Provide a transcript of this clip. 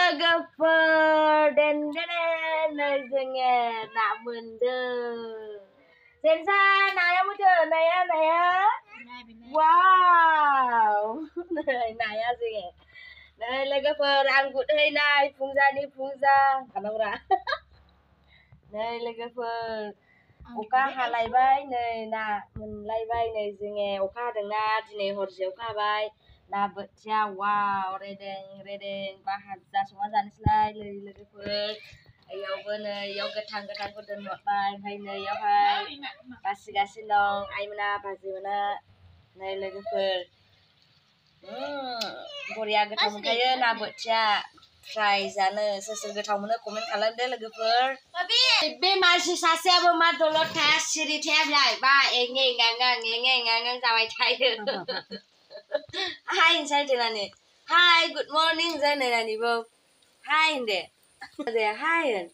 Logoper den nơi जोङो ना मोनदों Sensa naya mu chờ naya wow naya जोङो नै लोगोफोर आं गुदहै नाय फुंजानि फुंजा खानांगौरा नै लोगोफोर अखा हालायबाय नै ना मोनलायबाय नै जोङो अखा हादोंना दिनै हरसे अखा हाबाय ना बोथिया वाव रेदें बाहाजा संना जानोसैलाय लोगोफोर इयावबो नै इयाव गोथां दोनहरबाय ओमफ्राय नै इयावहाय बासिगासिनो दं आइमोना बाजैमोना नै लोगोफोर बरिया गोथाव मोनखायो ना बोथिया फ्राय जानो सोर गोथाव मोनो कमेन्ट खालामदो लोगोफोर बे मानसि सासेयाबो मा दलद थाया सिरि थाया बिलाय बा एङे गां जाबाय थायो हाय होनसायदोनानै हाय गुड मर्निं जानायनानैबो हाय होनदे हाय होन